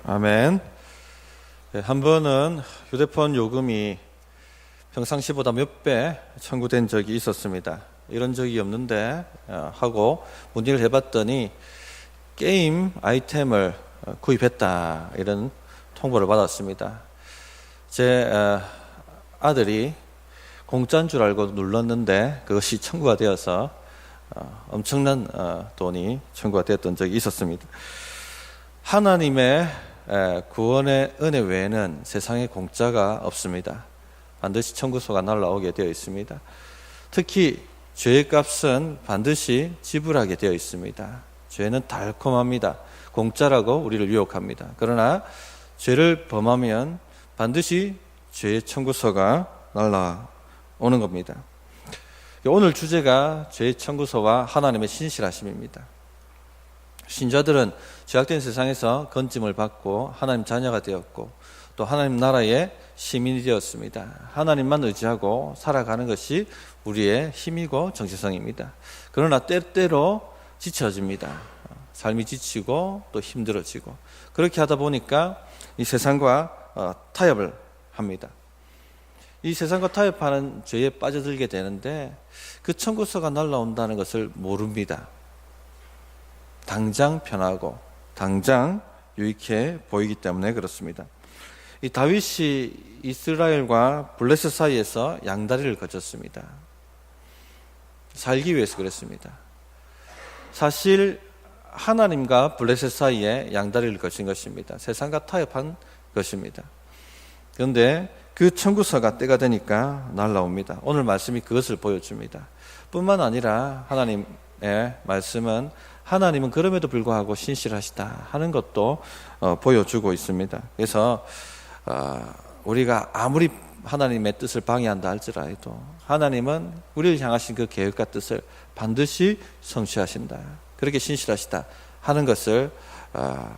아멘. 한 번은 휴대폰 요금이 평상시보다 몇 배 청구된 적이 있었습니다. 이런 적이 없는데 하고 문의를 해봤더니 게임 아이템을 구입했다, 이런 통보를 받았습니다. 제 아들이 공짜인 줄 알고 눌렀는데 그것이 청구가 되어서 엄청난 돈이 청구가 되었던 적이 있었습니다. 하나님의 구원의 은혜 외에는 세상에 공짜가 없습니다. 반드시 청구서가 날라오게 되어 있습니다. 특히 죄의 값은 반드시 지불하게 되어 있습니다. 죄는 달콤합니다. 공짜라고 우리를 유혹합니다. 그러나 죄를 범하면 반드시 죄의 청구서가 날라오는 겁니다. 오늘 주제가 죄의 청구서와 하나님의 신실하심입니다. 신자들은 죄악된 세상에서 건짐을 받고 하나님 자녀가 되었고 또 하나님 나라의 시민이 되었습니다. 하나님만 의지하고 살아가는 것이 우리의 힘이고 정체성입니다. 그러나 때때로 지쳐집니다. 삶이 지치고 또 힘들어지고 그렇게 하다 보니까 이 세상과 타협을 합니다. 이 세상과 타협하는 죄에 빠져들게 되는데 그 청구서가 날라온다는 것을 모릅니다. 당장 편하고 당장 유익해 보이기 때문에 그렇습니다. 이 다윗이 이스라엘과 블레셋 사이에서 양다리를 거쳤습니다. 살기 위해서 그랬습니다. 사실 하나님과 블레셋 사이에 양다리를 거친 것입니다. 세상과 타협한 것입니다. 그런데 그 청구서가 때가 되니까 날라옵니다. 오늘 말씀이 그것을 보여줍니다. 뿐만 아니라 하나님의 말씀은 하나님은 그럼에도 불구하고 신실하시다 하는 것도 보여주고 있습니다. 그래서 우리가 아무리 하나님의 뜻을 방해한다 할지라도 하나님은 우리를 향하신 그 계획과 뜻을 반드시 성취하신다, 그렇게 신실하시다 하는 것을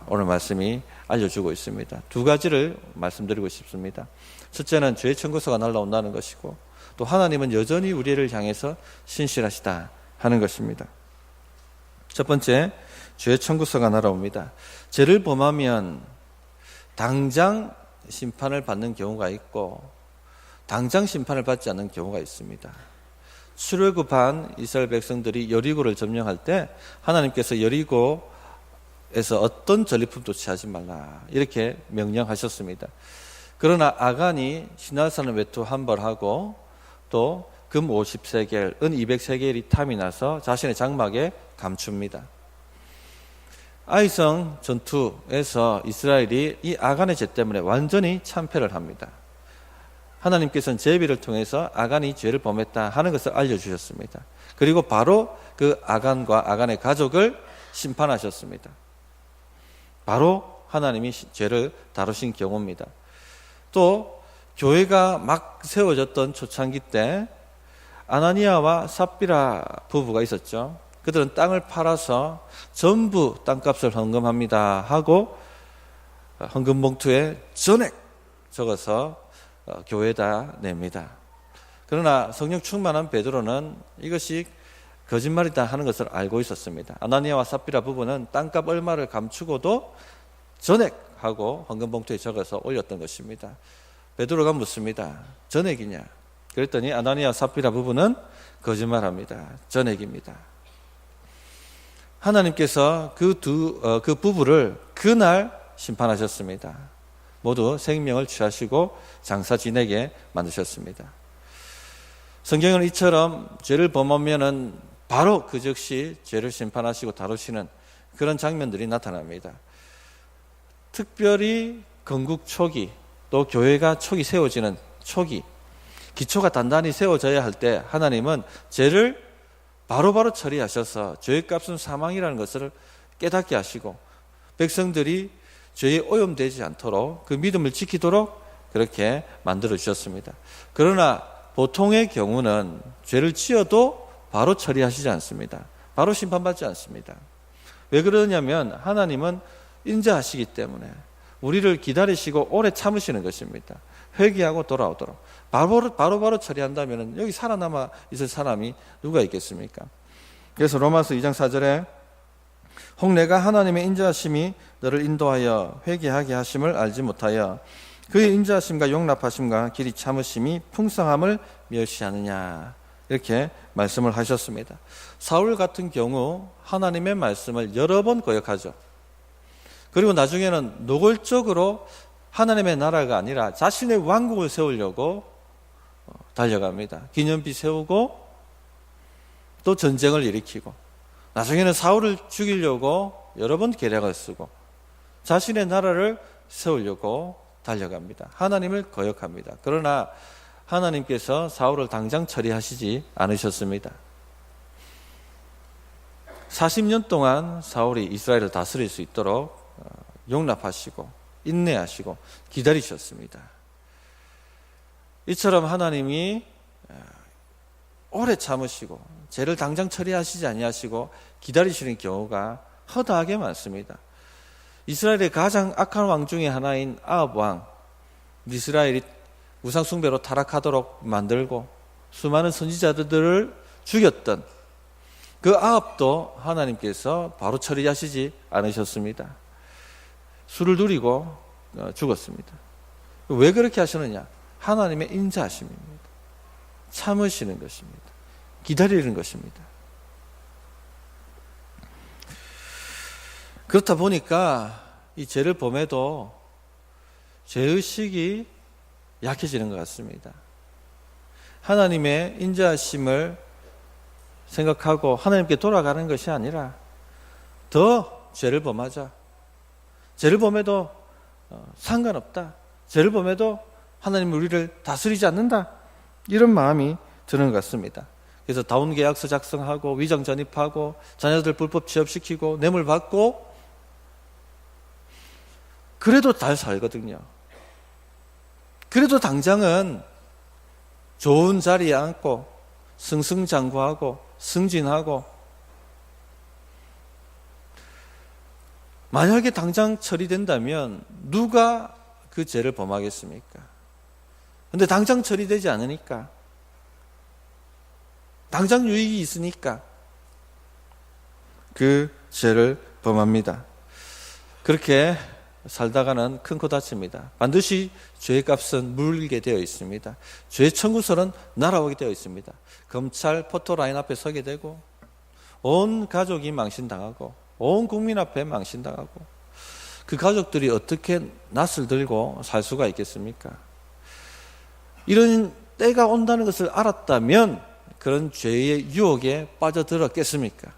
오늘 말씀이 알려주고 있습니다. 두 가지를 말씀드리고 싶습니다. 첫째는 죄의 청구서가 날라온다는 것이고 또 하나님은 여전히 우리를 향해서 신실하시다 하는 것입니다. 첫 번째, 죄의 청구서가 날아옵니다. 죄를 범하면 당장 심판을 받는 경우가 있고 당장 심판을 받지 않는 경우가 있습니다. 출애굽한 이스라엘 백성들이 여리고를 점령할 때 하나님께서 여리고에서 어떤 전리품도 취하지 말라 이렇게 명령하셨습니다. 그러나 아간이 시날산을 외투 한 벌 하고 또 금 50세겔, 은 200세겔이 탐이 나서 자신의 장막에 감춥니다. 아이성 전투에서 이스라엘이 이 아간의 죄 때문에 완전히 참패를 합니다. 하나님께서는 제비를 통해서 아간이 죄를 범했다 하는 것을 알려주셨습니다. 그리고 바로 그 아간과 아간의 가족을 심판하셨습니다. 바로 하나님이 죄를 다루신 경우입니다. 또 교회가 막 세워졌던 초창기 때 아나니아와 삽비라 부부가 있었죠. 그들은 땅을 팔아서 전부 땅값을 헌금합니다 하고 헌금 봉투에 전액 적어서 교회에다 냅니다. 그러나 성령 충만한 베드로는 이것이 거짓말이다 하는 것을 알고 있었습니다. 아나니아와 삽비라 부부는 땅값 얼마를 감추고도 전액하고 헌금 봉투에 적어서 올렸던 것입니다. 베드로가 묻습니다. 전액이냐? 그랬더니 아나니아 삽비라 부부는 거짓말합니다. 전액입니다. 하나님께서 그 부부를 그날 심판하셨습니다. 모두 생명을 취하시고 장사 지내게 만드셨습니다. 성경은 이처럼 죄를 범하면은 바로 그 즉시 죄를 심판하시고 다루시는 그런 장면들이 나타납니다. 특별히 건국 초기 또 교회가 초기 세워지는 초기 기초가 단단히 세워져야 할 때 하나님은 죄를 바로바로 처리하셔서 죄의 값은 사망이라는 것을 깨닫게 하시고 백성들이 죄에 오염되지 않도록 그 믿음을 지키도록 그렇게 만들어 주셨습니다. 그러나 보통의 경우는 죄를 지어도 바로 처리하시지 않습니다. 바로 심판받지 않습니다. 왜 그러냐면 하나님은 인자하시기 때문에 우리를 기다리시고 오래 참으시는 것입니다. 회개하고 돌아오도록 바로 처리한다면 여기 살아남아 있을 사람이 누가 있겠습니까? 그래서 로마서 2장 4절에 혹 내가 하나님의 인자하심이 너를 인도하여 회개하게 하심을 알지 못하여 그의 인자하심과 용납하심과 길이 참으심이 풍성함을 멸시하느냐, 이렇게 말씀을 하셨습니다. 사울 같은 경우 하나님의 말씀을 여러 번 거역하죠. 그리고 나중에는 노골적으로 하나님의 나라가 아니라 자신의 왕국을 세우려고 달려갑니다. 기념비 세우고 또 전쟁을 일으키고, 나중에는 사울을 죽이려고 여러 번 계략을 쓰고 자신의 나라를 세우려고 달려갑니다. 하나님을 거역합니다. 그러나 하나님께서 사울을 당장 처리하시지 않으셨습니다. 40년 동안 사울이 이스라엘을 다스릴 수 있도록 용납하시고 인내하시고 기다리셨습니다. 이처럼 하나님이 오래 참으시고 죄를 당장 처리하시지 아니하시고 기다리시는 경우가 허다하게 많습니다. 이스라엘의 가장 악한 왕 중에 하나인 아합 왕, 이스라엘이 우상 숭배로 타락하도록 만들고 수많은 선지자들을 죽였던 그 아합도 하나님께서 바로 처리하시지 않으셨습니다. 술을 누리고 죽었습니다. 왜 그렇게 하시느냐? 하나님의 인자하심입니다. 참으시는 것입니다. 기다리는 것입니다. 그렇다 보니까 이 죄를 범해도 죄의식이 약해지는 것 같습니다. 하나님의 인자하심을 생각하고 하나님께 돌아가는 것이 아니라 더 죄를 범하자. 죄를 범해도 상관없다. 죄를 범해도 하나님은 우리를 다스리지 않는다. 이런 마음이 드는 것 같습니다. 그래서 다운계약서 작성하고 위장 전입하고 자녀들 불법 취업시키고 뇌물 받고 그래도 잘 살거든요. 그래도 당장은 좋은 자리에 앉고 승승장구하고 승진하고, 만약에 당장 처리된다면 누가 그 죄를 범하겠습니까? 근데 당장 처리되지 않으니까, 당장 유익이 있으니까 그 죄를 범합니다. 그렇게 살다가는 큰 코 다칩니다. 반드시 죄의 값은 물게 되어 있습니다. 죄 청구서는 날아오게 되어 있습니다. 검찰 포토라인 앞에 서게 되고 온 가족이 망신당하고 온 국민 앞에 망신당하고, 그 가족들이 어떻게 낯을 들고 살 수가 있겠습니까? 이런 때가 온다는 것을 알았다면 그런 죄의 유혹에 빠져들었겠습니까?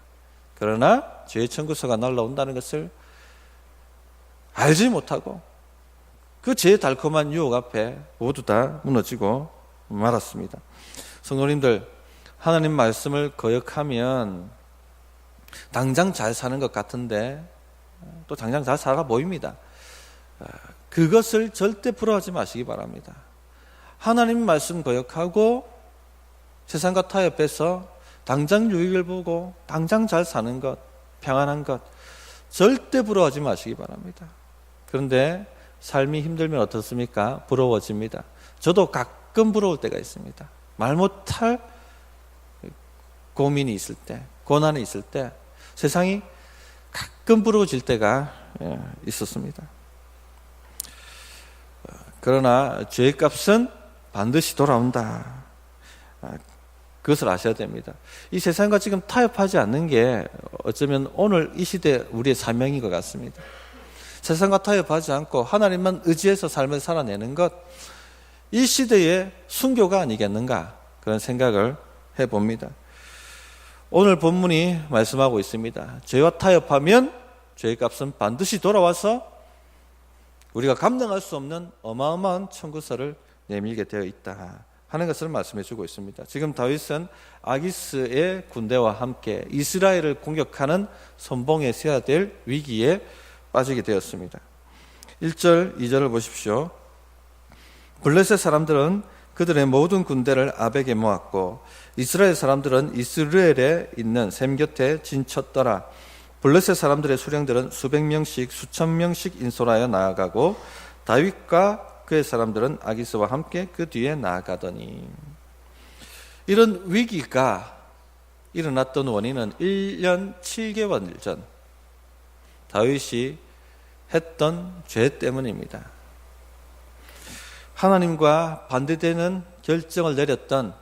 그러나 죄의 청구서가 날아온다는 것을 알지 못하고 그 죄의 달콤한 유혹 앞에 모두 다 무너지고 말았습니다. 성도님들, 하나님 말씀을 거역하면 당장 잘 사는 것 같은데 또 당장 잘 살아 보입니다. 그것을 절대 부러워하지 마시기 바랍니다. 하나님 말씀 거역하고 세상과 타협해서 당장 유익을 보고 당장 잘 사는 것, 평안한 것 절대 부러워하지 마시기 바랍니다. 그런데 삶이 힘들면 어떻습니까? 부러워집니다. 저도 가끔 부러울 때가 있습니다. 말 못할 고민이 있을 때, 고난이 있을 때 세상이 가끔 부러워질 때가 있었습니다. 그러나 죄의 값은 반드시 돌아온다. 그것을 아셔야 됩니다. 이 세상과 지금 타협하지 않는 게 어쩌면 오늘 이 시대 우리의 사명인 것 같습니다. 세상과 타협하지 않고 하나님만 의지해서 삶을 살아내는 것, 이 시대의 순교가 아니겠는가, 그런 생각을 해봅니다. 오늘 본문이 말씀하고 있습니다. 죄와 타협하면 죄의 값은 반드시 돌아와서 우리가 감당할 수 없는 어마어마한 청구서를 내밀게 되어 있다 하는 것을 말씀해 주고 있습니다. 지금 다윗은 아기스의 군대와 함께 이스라엘을 공격하는 선봉에 서야 될 위기에 빠지게 되었습니다. 1절, 2절을 보십시오. 블레셋 사람들은 그들의 모든 군대를 아벡에 모았고 이스라엘 사람들은 이스라엘에 있는 셈 곁에 진쳤더라. 블레셋 사람들의 수령들은 수백 명씩 수천 명씩 인솔하여 나아가고 다윗과 그의 사람들은 아기스와 함께 그 뒤에 나아가더니, 이런 위기가 일어났던 원인은 1년 7개월 전 다윗이 했던 죄 때문입니다. 하나님과 반대되는 결정을 내렸던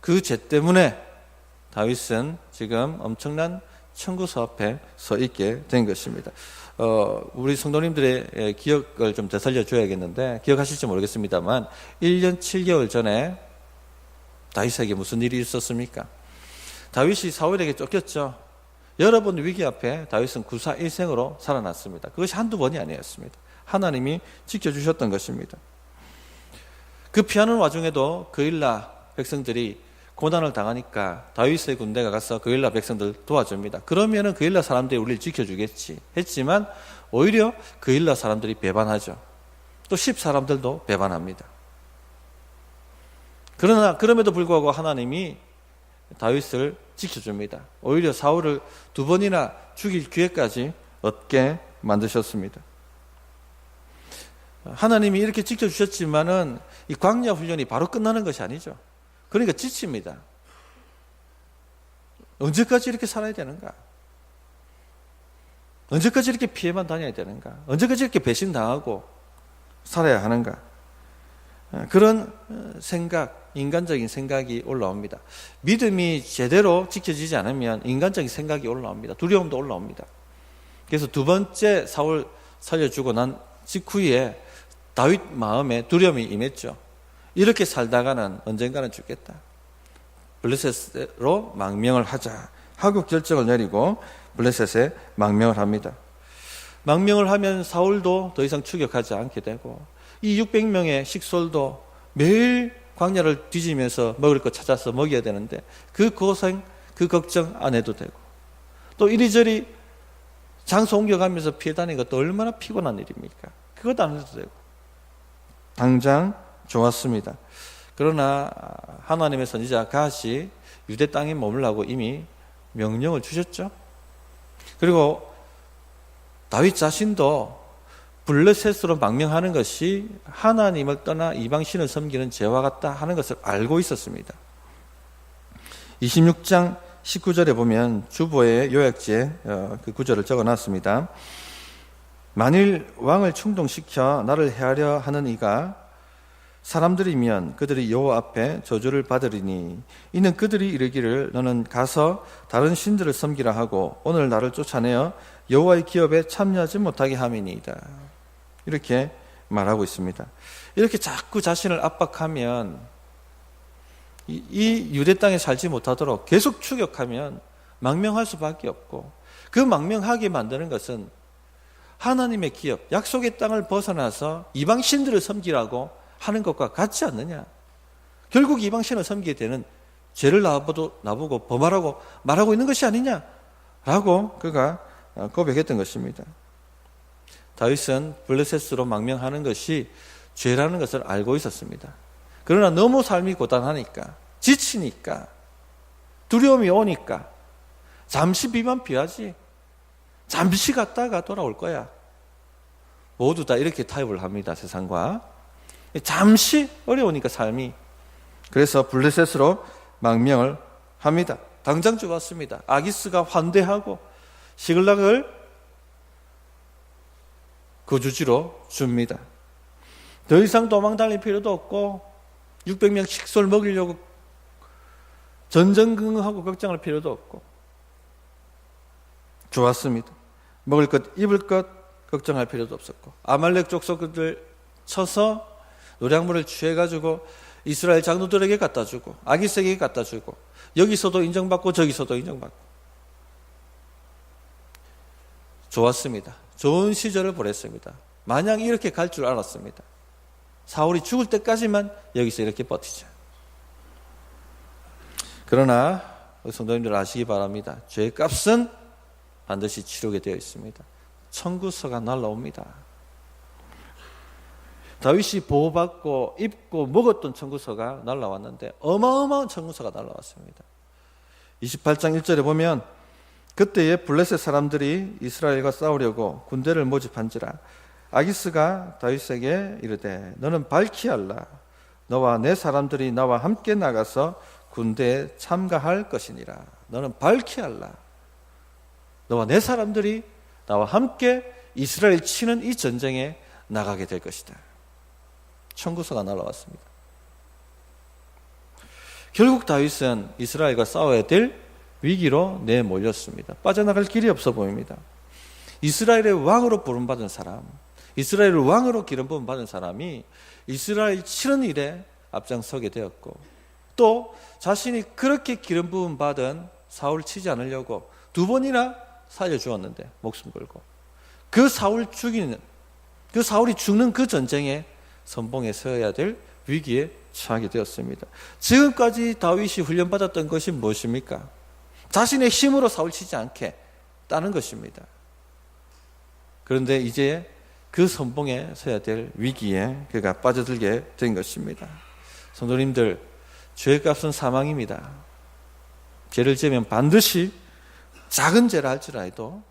그 죄 때문에 다윗은 지금 엄청난 청구서 앞에 서 있게 된 것입니다. 우리 성도님들의 기억을 좀 되살려 줘야겠는데, 기억하실지 모르겠습니다만 1년 7개월 전에 다윗에게 무슨 일이 있었습니까? 다윗이 사울에게 쫓겼죠. 여러 번 위기 앞에 다윗은 구사일생으로 살아났습니다. 그것이 한두 번이 아니었습니다. 하나님이 지켜주셨던 것입니다. 그 피하는 와중에도 그일라 백성들이 고난을 당하니까 다윗의 군대가 가서 그일라 백성들 도와줍니다. 그러면은 그일라 사람들이 우리를 지켜주겠지 했지만 오히려 그일라 사람들이 배반하죠. 또 10사람들도 배반합니다. 그러나 그럼에도 불구하고 하나님이 다윗을 지켜줍니다. 오히려 사울을 2번이나 죽일 기회까지 얻게 만드셨습니다. 하나님이 이렇게 지켜주셨지만은 이 광야 훈련이 바로 끝나는 것이 아니죠. 그러니까 지칩니다. 언제까지 이렇게 살아야 되는가? 언제까지 이렇게 피해만 다녀야 되는가? 언제까지 이렇게 배신당하고 살아야 하는가? 그런 생각, 인간적인 생각이 올라옵니다. 믿음이 제대로 지켜지지 않으면 인간적인 생각이 올라옵니다. 두려움도 올라옵니다. 그래서 2번째 사울 살려주고 난 직후에 다윗 마음에 두려움이 임했죠. 이렇게 살다가는 언젠가는 죽겠다. 블레셋으로 망명을 하자 하고 결정을 내리고 블레셋에 망명을 합니다. 망명을 하면 사울도 더 이상 추격하지 않게 되고 이 600명의 식솔도 매일 광야를 뒤지면서 먹을 것 찾아서 먹여야 되는데 그 고생, 그 걱정 안 해도 되고 또 이리저리 장소 옮겨가면서 피해 다니는 것도 얼마나 피곤한 일입니까? 그것도 안 해도 되고 당장 좋았습니다. 그러나 하나님의 선지자 갓이 유대 땅에 머물라고 이미 명령을 주셨죠. 그리고 다윗 자신도 블레셋으로 망명하는 것이 하나님을 떠나 이방신을 섬기는 죄와 같다 하는 것을 알고 있었습니다. 26장 19절에 보면 주보의 요약지에 그 구절을 적어놨습니다. 만일 왕을 충동시켜 나를 해하려 하는 이가 사람들이면 그들이 여호와 앞에 저주를 받으리니 이는 그들이 이르기를 너는 가서 다른 신들을 섬기라 하고 오늘 나를 쫓아내어 여호와의 기업에 참여하지 못하게 함이니이다. 이렇게 말하고 있습니다. 이렇게 자꾸 자신을 압박하면 이 유대 땅에 살지 못하도록 계속 추격하면 망명할 수밖에 없고 그 망명하게 만드는 것은 하나님의 기업, 약속의 땅을 벗어나서 이방 신들을 섬기라고 하는 것과 같지 않느냐. 결국 이방신을 섬기게 되는 죄를 나보고 범하라고 말하고 있는 것이 아니냐라고 그가 고백했던 것입니다. 다윗은 블레셋으로 망명하는 것이 죄라는 것을 알고 있었습니다. 그러나 너무 삶이 고단하니까 지치니까 두려움이 오니까 잠시 비만 피하지 잠시 갔다가 돌아올 거야. 모두 다 이렇게 타협을 합니다. 세상과 잠시 어려우니까 삶이. 그래서 블레셋으로 망명을 합니다. 당장 죽었습니다. 아기스가 환대하고 시글락을 거주지로 줍니다. 더 이상 도망 다닐 필요도 없고 600명 식솔 먹이려고 전전긍긍하고 걱정할 필요도 없고 좋았습니다. 먹을 것 입을 것 걱정할 필요도 없었고 아말렉 족속들 쳐서 노량물을 취해가지고 이스라엘 장로들에게 갖다 주고 아기스에게 갖다 주고 여기서도 인정받고 저기서도 인정받고 좋았습니다. 좋은 시절을 보냈습니다. 마냥 이렇게 갈 줄 알았습니다. 사울이 죽을 때까지만 여기서 이렇게 버티자. 그러나 성도님들 아시기 바랍니다. 죄의 값은 반드시 치르게 되어 있습니다. 청구서가 날라옵니다. 다윗이 보호받고 입고 먹었던 청구서가 날라왔는데 어마어마한 청구서가 날라왔습니다. 28장 1절에 보면 그때에 블레셋 사람들이 이스라엘과 싸우려고 군대를 모집한지라 아기스가 다윗에게 이르되 너는 발키할라 너와 내 사람들이 나와 함께 나가서 군대에 참가할 것이니라. 너는 발키할라 너와 내 사람들이 나와 함께 이스라엘 치는 이 전쟁에 나가게 될 것이다. 청구서가 날아왔습니다. 결국 다윗은 이스라엘과 싸워야 될 위기로 내몰렸습니다. 빠져나갈 길이 없어 보입니다. 이스라엘의 왕으로 부름받은 사람, 이스라엘을 왕으로 기름 부음 받은 사람이 이스라엘 치는 일에 앞장서게 되었고, 또 자신이 그렇게 기름 부음 받은 사울 치지 않으려고 2번이나 살려주었는데, 목숨 걸고 그 사울이 죽는 그 전쟁에 선봉에 서야 될 위기에 처하게 되었습니다. 지금까지 다윗이 훈련받았던 것이 무엇입니까? 자신의 힘으로 사울 치지 않게 따는 것입니다. 그런데 이제 그 선봉에 서야 될 위기에 그가 빠져들게 된 것입니다. 성도님들, 죄의 값은 사망입니다. 죄를 지으면 반드시 작은 죄라 할지라도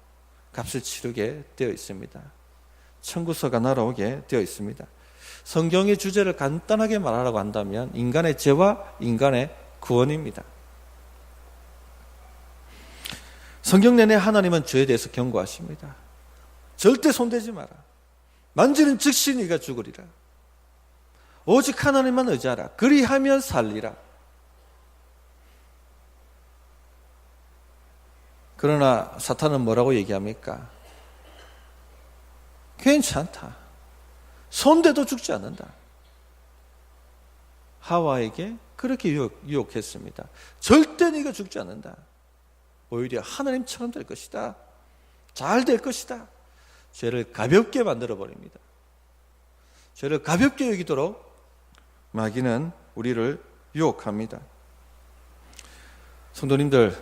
값을 치르게 되어 있습니다. 청구서가 날아오게 되어 있습니다. 성경의 주제를 간단하게 말하라고 한다면 인간의 죄와 인간의 구원입니다. 성경 내내 하나님은 죄에 대해서 경고하십니다. 절대 손대지 마라. 만지는 즉시 네가 죽으리라. 오직 하나님만 의지하라. 그리하면 살리라. 그러나 사탄은 뭐라고 얘기합니까? 괜찮다. 손대도 죽지 않는다. 하와에게 그렇게 유혹했습니다. 절대 네가 죽지 않는다. 오히려 하나님처럼 될 것이다. 잘 될 것이다. 죄를 가볍게 만들어버립니다. 죄를 가볍게 여기도록 마귀는 우리를 유혹합니다. 성도님들,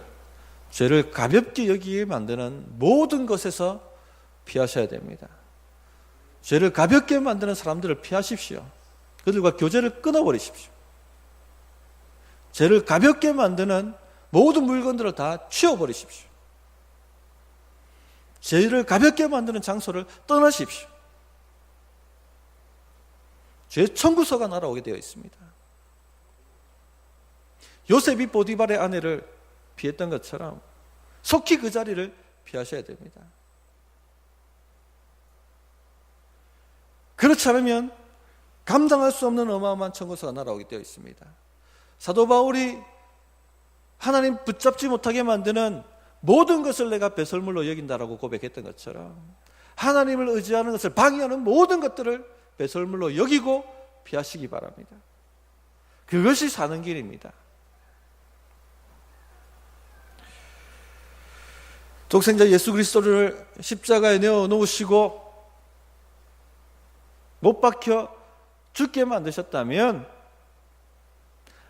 죄를 가볍게 여기게 만드는 모든 것에서 피하셔야 됩니다. 죄를 가볍게 만드는 사람들을 피하십시오. 그들과 교제를 끊어버리십시오. 죄를 가볍게 만드는 모든 물건들을 다 치워버리십시오. 죄를 가볍게 만드는 장소를 떠나십시오. 죄 청구서가 날아오게 되어 있습니다. 요셉이 보디발의 아내를 피했던 것처럼 속히 그 자리를 피하셔야 됩니다. 그렇지 않으면 감당할 수 없는 어마어마한 청구서가 날아오게 되어 있습니다. 사도 바울이 하나님 붙잡지 못하게 만드는 모든 것을 내가 배설물로 여긴다라고 고백했던 것처럼 하나님을 의지하는 것을 방해하는 모든 것들을 배설물로 여기고 피하시기 바랍니다. 그것이 사는 길입니다. 독생자 예수 그리스도를 십자가에 내어 놓으시고 못 박혀 죽게 만드셨다면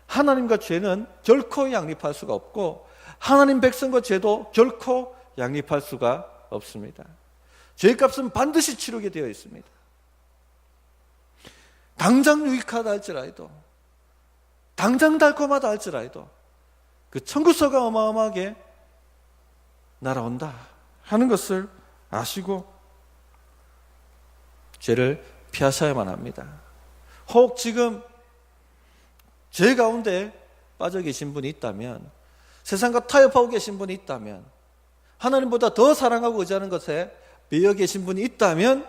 하나님과 죄는 결코 양립할 수가 없고 하나님 백성과 죄도 결코 양립할 수가 없습니다. 죄값은 반드시 치르게 되어 있습니다. 당장 유익하다 할지라도, 당장 달콤하다 할지라도 그 청구서가 어마어마하게 날아온다 하는 것을 아시고 죄를 피하셔야만 합니다. 혹 지금 죄 가운데 빠져 계신 분이 있다면, 세상과 타협하고 계신 분이 있다면, 하나님보다 더 사랑하고 의지하는 것에 매여 계신 분이 있다면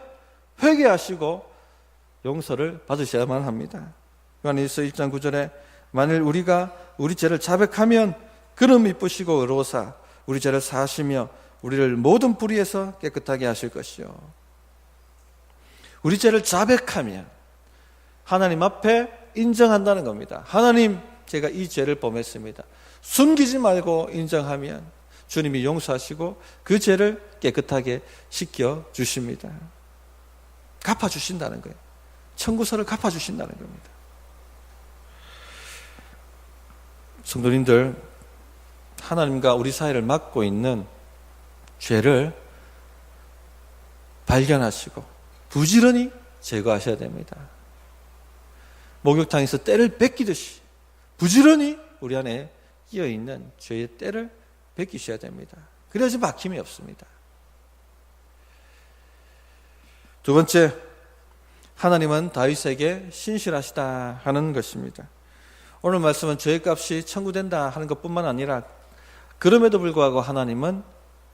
회개하시고 용서를 받으셔야만 합니다. 요한일서 1장 9절에 만일 우리가 우리 죄를 자백하면 그는 미쁘시고 의로우사 우리 죄를 사하시며 우리를 모든 불의에서 깨끗하게 하실 것이요. 우리 죄를 자백하면 하나님 앞에 인정한다는 겁니다. 하나님, 제가 이 죄를 범했습니다. 숨기지 말고 인정하면 주님이 용서하시고 그 죄를 깨끗하게 씻겨주십니다. 갚아주신다는 거예요. 청구서를 갚아주신다는 겁니다. 성도님들, 하나님과 우리 사이를 막고 있는 죄를 발견하시고 부지런히 제거하셔야 됩니다. 목욕탕에서 때를 뺏기듯이 부지런히 우리 안에 끼어있는 죄의 때를 뺏기셔야 됩니다. 그래야지 막힘이 없습니다. 두 번째, 하나님은 다윗에게 신실하시다 하는 것입니다. 오늘 말씀은 죄의 값이 청구된다 하는 것뿐만 아니라 그럼에도 불구하고 하나님은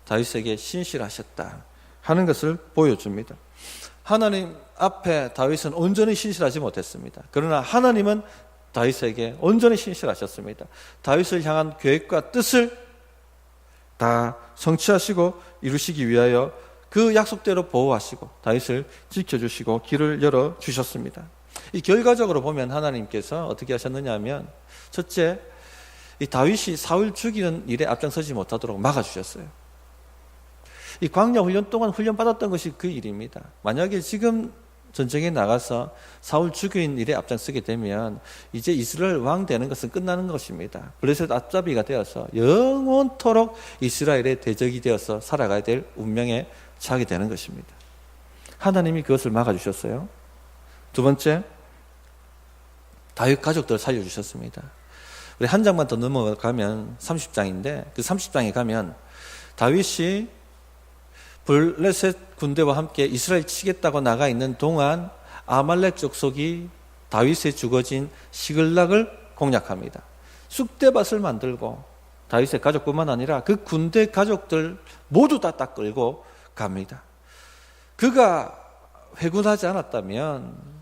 다윗에게 신실하셨다 하는 것을 보여줍니다. 하나님 앞에 다윗은 온전히 신실하지 못했습니다. 그러나 하나님은 다윗에게 온전히 신실하셨습니다. 다윗을 향한 계획과 뜻을 다 성취하시고 이루시기 위하여 그 약속대로 보호하시고 다윗을 지켜주시고 길을 열어주셨습니다. 이 결과적으로 보면 하나님께서 어떻게 하셨느냐 하면, 첫째, 이 다윗이 사울 죽이는 일에 앞장서지 못하도록 막아주셨어요. 이 광야 훈련 동안 훈련받았던 것이 그 일입니다. 만약에 지금 전쟁에 나가서 사울 죽인 일에 앞장서게 되면 이제 이스라엘 왕 되는 것은 끝나는 것입니다. 블레셋 앞잡이가 되어서 영원토록 이스라엘의 대적이 되어서 살아가야 될 운명에 처하게 되는 것입니다. 하나님이 그것을 막아주셨어요. 두 번째, 다윗 가족들을 살려주셨습니다. 우리 한 장만 더 넘어가면 30장인데 그 30장에 가면 다윗이 블레셋 군대와 함께 이스라엘 치겠다고 나가 있는 동안 아말렉 족속이 다윗의 주거진 시글락을 공략합니다. 쑥대밭을 만들고 다윗의 가족뿐만 아니라 그 군대 가족들 모두 다 끌고 갑니다. 그가 회군하지 않았다면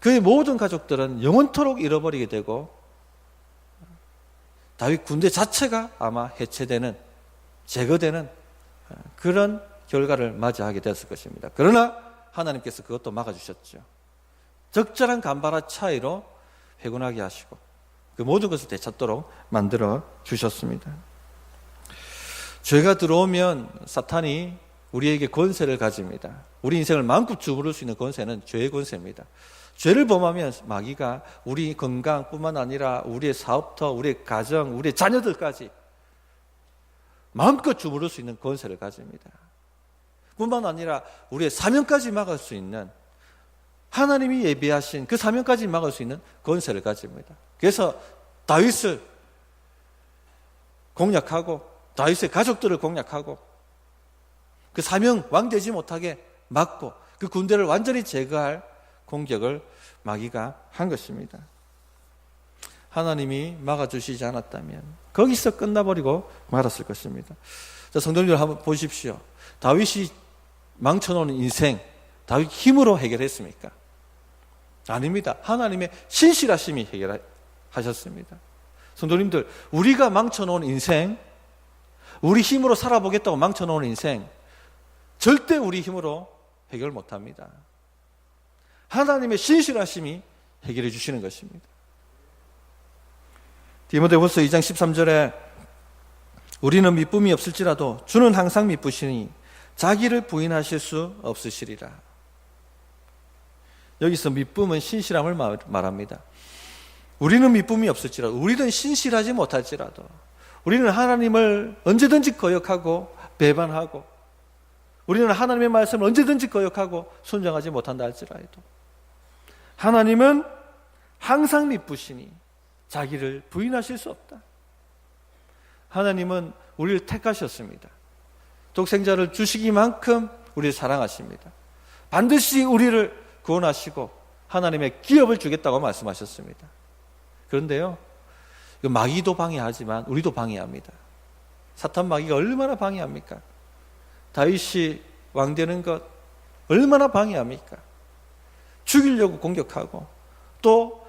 그의 모든 가족들은 영원토록 잃어버리게 되고 다윗 군대 자체가 아마 해체되는, 제거되는 그런 결과를 맞이하게 됐을 것입니다. 그러나 하나님께서 그것도 막아주셨죠. 적절한 간발의 차이로 회군하게 하시고 그 모든 것을 되찾도록 만들어 주셨습니다. 죄가 들어오면 사탄이 우리에게 권세를 가집니다. 우리 인생을 마음껏 주무를 수 있는 권세는 죄의 권세입니다. 죄를 범하면 마귀가 우리 건강뿐만 아니라 우리의 사업터, 우리의 가정, 우리의 자녀들까지 마음껏 주무를 수 있는 권세를 가집니다. 뿐만 아니라 우리의 사명까지 막을 수 있는, 하나님이 예비하신 그 사명까지 막을 수 있는 권세를 가집니다. 그래서 다윗을 공략하고 다윗의 가족들을 공략하고 그 사명 왕되지 못하게 막고 그 군대를 완전히 제거할 공격을 마귀가 한 것입니다. 하나님이 막아주시지 않았다면 거기서 끝나버리고 말았을 것입니다. 자, 성도님들 한번 보십시오. 다윗이 망쳐놓은 인생, 다윗 힘으로 해결했습니까? 아닙니다. 하나님의 신실하심이 해결하셨습니다. 성도님들, 우리가 망쳐놓은 인생, 우리 힘으로 살아보겠다고 망쳐놓은 인생, 절대 우리 힘으로 해결 못합니다. 하나님의 신실하심이 해결해 주시는 것입니다. 디모데후서 2장 13절에 우리는 미쁨이 없을지라도 주는 항상 미쁘시니 자기를 부인하실 수 없으시리라. 여기서 미쁨은 신실함을 말합니다. 우리는 미쁨이 없을지라도, 우리는 신실하지 못할지라도, 우리는 하나님을 언제든지 거역하고 배반하고, 우리는 하나님의 말씀을 언제든지 거역하고 순종하지 못한다 할지라도 하나님은 항상 미쁘시니 자기를 부인하실 수 없다. 하나님은 우리를 택하셨습니다. 독생자를 주시기만큼 우리를 사랑하십니다. 반드시 우리를 구원하시고 하나님의 기업을 주겠다고 말씀하셨습니다. 그런데요, 마귀도 방해하지만 우리도 방해합니다. 사탄 마귀가 얼마나 방해합니까? 다윗이 왕되는 것 얼마나 방해합니까? 죽이려고 공격하고 또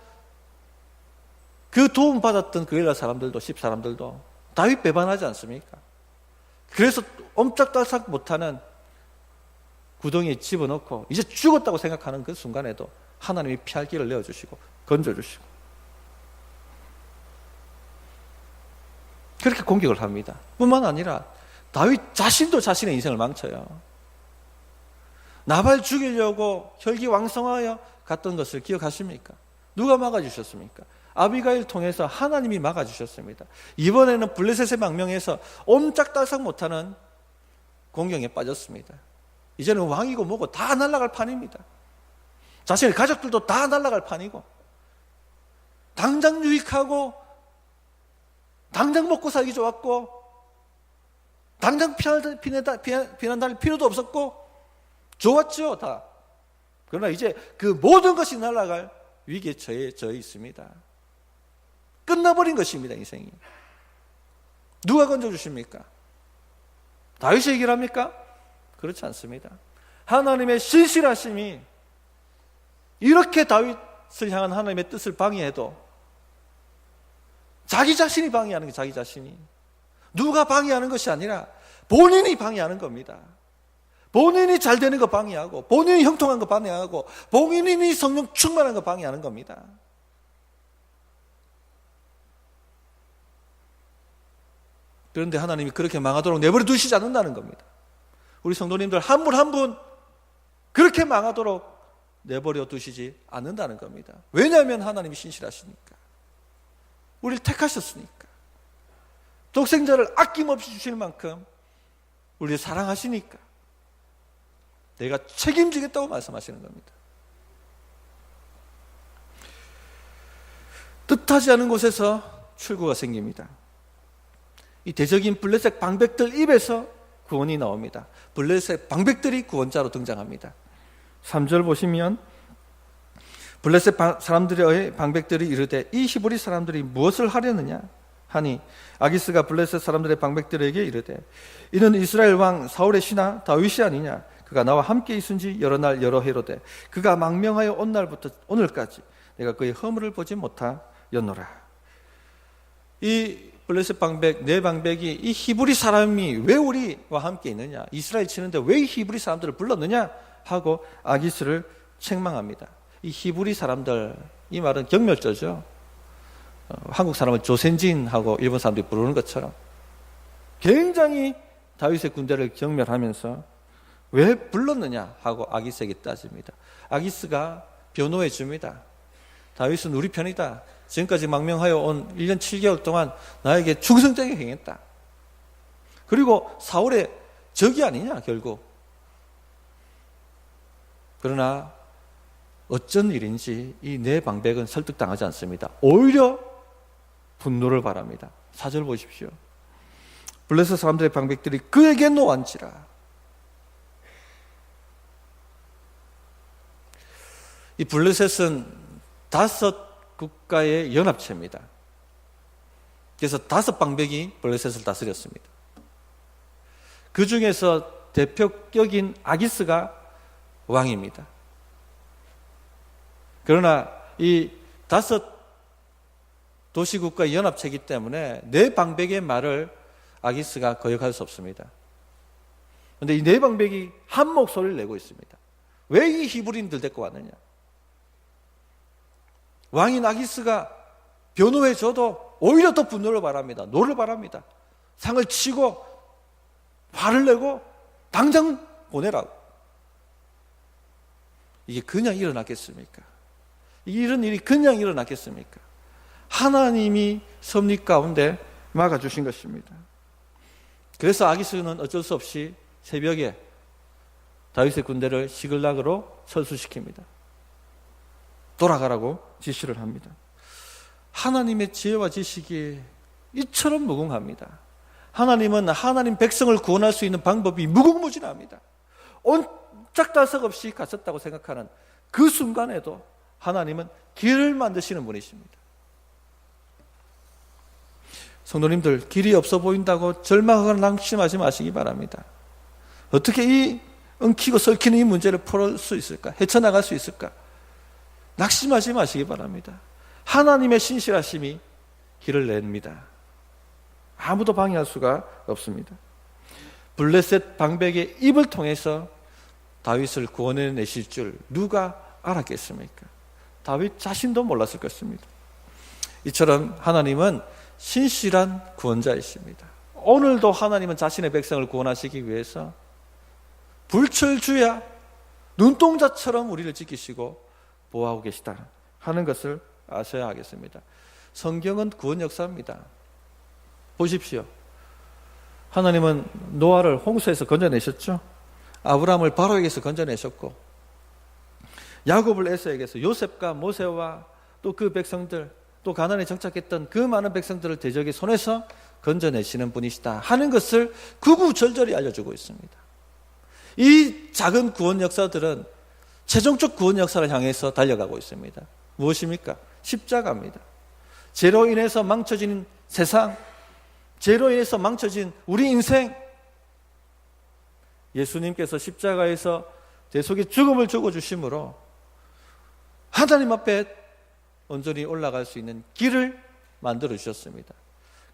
그 도움받았던 그 헬라 사람들도, 10사람들도 다윗 배반하지 않습니까? 그래서 옴짝달싹 못하는 구덩이에 집어넣고 이제 죽었다고 생각하는 그 순간에도 하나님이 피할 길을 내어주시고 건져주시고 그렇게 공격을 합니다. 뿐만 아니라 다윗 자신도 자신의 인생을 망쳐요. 나발 죽이려고 혈기왕성하여 갔던 것을 기억하십니까? 누가 막아주셨습니까? 아비가일 통해서 하나님이 막아주셨습니다. 이번에는 블레셋의 망명에서 옴짝달싹 못하는 공경에 빠졌습니다. 이제는 왕이고 뭐고 다 날아갈 판입니다. 자신의 가족들도 다 날아갈 판이고 당장 유익하고 당장 먹고 살기 좋았고 당장 피난다닐 필요도 없었고 좋았죠 다. 그러나 이제 그 모든 것이 날아갈 위기에 처해 있습니다. 끝나버린 것입니다. 인생이. 누가 건져주십니까? 다윗이 해결합니까? 그렇지 않습니다. 하나님의 신실하심이 이렇게 다윗을 향한 하나님의 뜻을 방해해도 자기 자신이 방해하는 게 자기 자신이 누가 방해하는 것이 아니라 본인이 방해하는 겁니다. 본인이 잘 되는 거 방해하고 본인이 형통한 거 방해하고 본인이 성령 충만한 거 방해하는 겁니다. 그런데 하나님이 그렇게 망하도록 내버려 두시지 않는다는 겁니다. 우리 성도님들 한 분 한 분 그렇게 망하도록 내버려 두시지 않는다는 겁니다. 왜냐하면 하나님이 신실하시니까. 우리를 택하셨으니까. 독생자를 아낌없이 주실 만큼 우리를 사랑하시니까 내가 책임지겠다고 말씀하시는 겁니다. 뜻하지 않은 곳에서 출구가 생깁니다. 이 대적인 블레셋 방백들 입에서 구원이 나옵니다. 블레셋 방백들이 구원자로 등장합니다. 3절 보시면 블레셋 사람들의 방백들이 이르되 이 히브리 사람들이 무엇을 하려느냐 하니 아기스가 블레셋 사람들의 방백들에게 이르되 이는 이스라엘 왕 사울의 신하 다윗이 아니냐. 그가 나와 함께 있은 지 여러 날 여러 해로되 그가 망명하여 온 날부터 오늘까지 내가 그의 허물을 보지 못하였노라. 이 블레셋 방백, 네 방백이 이 히브리 사람이 왜 우리와 함께 있느냐, 이스라엘 치는데 왜 이 히브리 사람들을 불렀느냐 하고 아기스를 책망합니다. 이 히브리 사람들, 이 말은 경멸조죠. 한국 사람은 조센진하고 일본 사람들이 부르는 것처럼 굉장히 다윗의 군대를 경멸하면서 왜 불렀느냐 하고 아기스에게 따집니다. 아기스가 변호해 줍니다. 다윗은 우리 편이다. 지금까지 망명하여 온 1년 7개월 동안 나에게 충성되게 행했다. 그리고 사울의 적이 아니냐 결국. 그러나 어쩐 일인지 이 네 방백은 설득당하지 않습니다. 오히려 분노를 바랍니다. 4절 보십시오. 블레셋 사람들의 방백들이 그에게 노한지라. 이 블레셋은 5 국가의 연합체입니다. 그래서 5 방백이 블레셋을 다스렸습니다. 그 중에서 대표격인 아기스가 왕입니다. 그러나 이 5 도시국가의 연합체이기 때문에 4 방백의 말을 아기스가 거역할 수 없습니다. 그런데 이 4 방백이 한 목소리를 내고 있습니다. 왜 이 히브리인들 데리고 왔느냐? 왕인 아기스가 변호해줘도 오히려 더 분노를 바랍니다. 노를 바랍니다. 상을 치고 화를 내고 당장 보내라고. 이게 그냥 일어났겠습니까? 이런 일이 그냥 일어났겠습니까? 하나님이 섭리 가운데 막아주신 것입니다. 그래서 아기스는 어쩔 수 없이 새벽에 다윗의 군대를 시글락으로 철수시킵니다. 돌아가라고 지시를 합니다. 하나님의 지혜와 지식이 이처럼 무궁합니다. 하나님은 하나님 백성을 구원할 수 있는 방법이 무궁무진합니다. 옴짝달싹 없이 갔었다고 생각하는 그 순간에도 하나님은 길을 만드시는 분이십니다. 성도님들, 길이 없어 보인다고 절망하거나 낙심하지 마시기 바랍니다. 어떻게 이 엉키고 설키는 이 문제를 풀을 수 있을까? 헤쳐나갈 수 있을까? 낙심하지 마시기 바랍니다. 하나님의 신실하심이 길을 냅니다. 아무도 방해할 수가 없습니다. 블레셋 방백의 입을 통해서 다윗을 구원해내실 줄 누가 알았겠습니까? 다윗 자신도 몰랐을 것입니다. 이처럼 하나님은 신실한 구원자이십니다. 오늘도 하나님은 자신의 백성을 구원하시기 위해서 불철주야 눈동자처럼 우리를 지키시고 보호하고 계시다 하는 것을 아셔야 하겠습니다. 성경은 구원 역사입니다. 보십시오. 하나님은 노아를 홍수에서 건져내셨죠. 아브라함을 바로에게서 건져내셨고 야곱을 에서에게서 요셉과 모세와 또 그 백성들 또 가나안에 정착했던 그 많은 백성들을 대적의 손에서 건져내시는 분이시다 하는 것을 구구절절히 알려주고 있습니다. 이 작은 구원 역사들은 최종적 구원 역사를 향해서 달려가고 있습니다. 무엇입니까? 십자가입니다. 죄로 인해서 망쳐진 세상, 죄로 인해서 망쳐진 우리 인생, 예수님께서 십자가에서 내 속에 죽음을 죽어주심으로 하나님 앞에 온전히 올라갈 수 있는 길을 만들어 주셨습니다.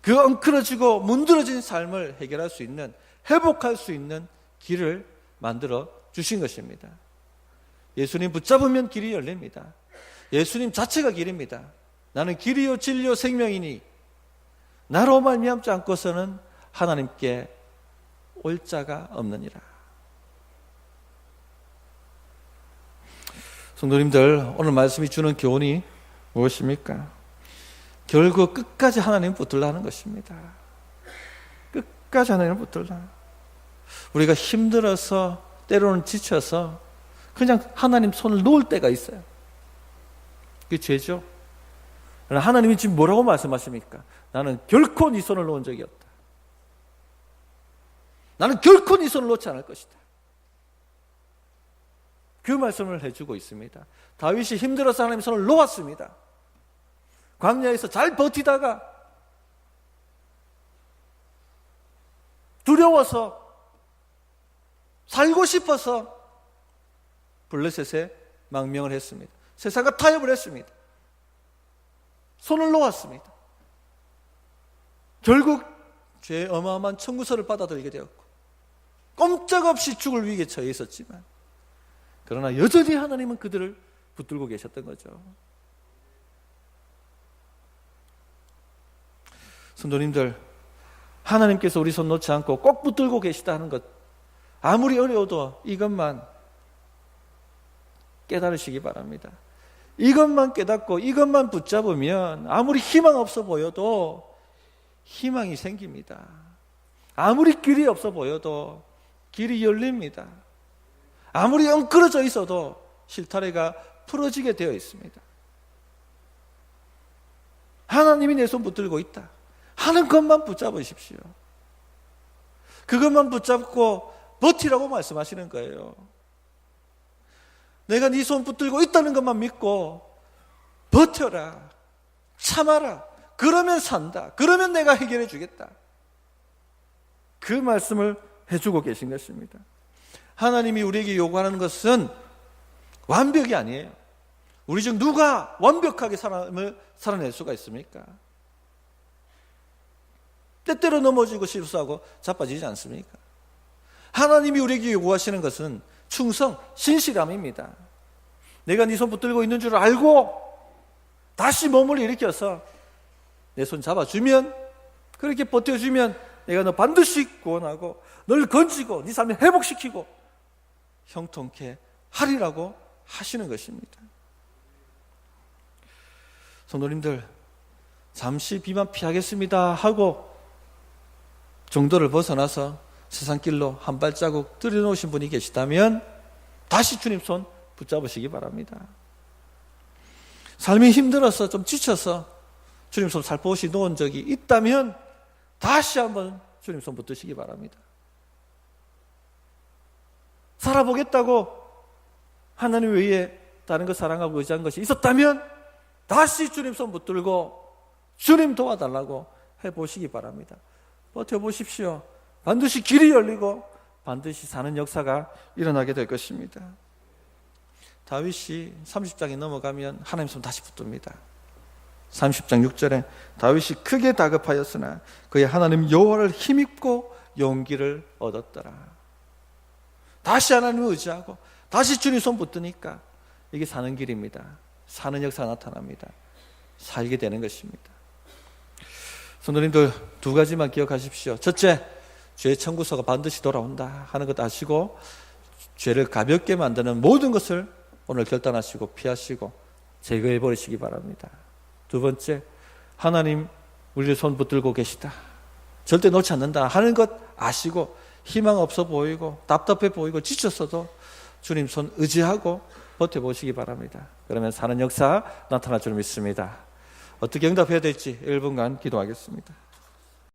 그 엉클어지고 문드러진 삶을 해결할 수 있는, 회복할 수 있는 길을 만들어 주신 것입니다. 예수님 붙잡으면 길이 열립니다. 예수님 자체가 길입니다. 나는 길이요 진리요 생명이니 나로 말미암지 않고서는 하나님께 올 자가 없느니라. 성도님들, 오늘 말씀이 주는 교훈이 무엇입니까? 결국 끝까지 하나님 붙들라 하는 것입니다. 끝까지 하나님을 붙들라. 우리가 힘들어서 때로는 지쳐서 그냥 하나님 손을 놓을 때가 있어요. 그게 죄죠. 그러나 하나님이 지금 뭐라고 말씀하십니까? 나는 결코 네 손을 놓은 적이 없다. 나는 결코 네 손을 놓지 않을 것이다. 그 말씀을 해주고 있습니다. 다윗이 힘들어서 하나님 손을 놓았습니다. 광야에서 잘 버티다가 두려워서 살고 싶어서 블레셋에 망명을 했습니다. 세상과 타협을 했습니다. 손을 놓았습니다. 결국 죄의 어마어마한 청구서를 받아들이게 되었고 꼼짝없이 죽을 위기에 처해 있었지만 그러나 여전히 하나님은 그들을 붙들고 계셨던 거죠. 성도님들, 하나님께서 우리 손 놓지 않고 꼭 붙들고 계시다 하는 것, 아무리 어려워도 이것만 깨달으시기 바랍니다. 이것만 깨닫고 이것만 붙잡으면 아무리 희망 없어 보여도 희망이 생깁니다. 아무리 길이 없어 보여도 길이 열립니다. 아무리 엉클어져 있어도 실타래가 풀어지게 되어 있습니다. 하나님이 내 손 붙들고 있다 하는 것만 붙잡으십시오. 그것만 붙잡고 버티라고 말씀하시는 거예요. 내가 네 손 붙들고 있다는 것만 믿고 버텨라, 참아라, 그러면 산다, 그러면 내가 해결해 주겠다, 그 말씀을 해주고 계신 것입니다. 하나님이 우리에게 요구하는 것은 완벽이 아니에요. 우리 중 누가 완벽하게 사람을 살아낼 수가 있습니까? 때때로 넘어지고 실수하고 자빠지지 않습니까? 하나님이 우리에게 요구하시는 것은 충성, 신실함입니다. 내가 네 손 붙들고 있는 줄 알고 다시 몸을 일으켜서 내 손 잡아주면, 그렇게 버텨주면 내가 너 반드시 구원하고 널 건지고 네 삶을 회복시키고 형통케 하리라고 하시는 것입니다. 성도님들, 잠시 비만 피하겠습니다 하고 정도를 벗어나서 세상길로 한 발자국 들여놓으신 분이 계시다면 다시 주님 손 붙잡으시기 바랍니다. 삶이 힘들어서 좀 지쳐서 주님 손 살포시 놓은 적이 있다면 다시 한번 주님 손 붙드시기 바랍니다. 살아보겠다고 하나님 외에 다른 것 사랑하고 의지한 것이 있었다면 다시 주님 손 붙들고 주님 도와달라고 해보시기 바랍니다. 버텨보십시오. 반드시 길이 열리고 반드시 사는 역사가 일어나게 될 것입니다. 다윗이 30장이 넘어가면 하나님 손 다시 붙듭니다. 30장 6절에 다윗이 크게 다급하였으나 그의 하나님 여호와를 힘입고 용기를 얻었더라. 다시 하나님을 의지하고 다시 주님 손 붙드니까 이게 사는 길입니다. 사는 역사가 나타납니다. 살게 되는 것입니다. 성도님들, 두 가지만 기억하십시오. 첫째, 죄 청구서가 반드시 돌아온다 하는 것 아시고 죄를 가볍게 만드는 모든 것을 오늘 결단하시고 피하시고 제거해 버리시기 바랍니다. 두 번째, 하나님 우리를 손 붙들고 계시다, 절대 놓지 않는다 하는 것 아시고 희망 없어 보이고 답답해 보이고 지쳤어도 주님 손 의지하고 버텨보시기 바랍니다. 그러면 사는 역사 나타날 줄 믿습니다. 어떻게 응답해야 될지 1분간 기도하겠습니다.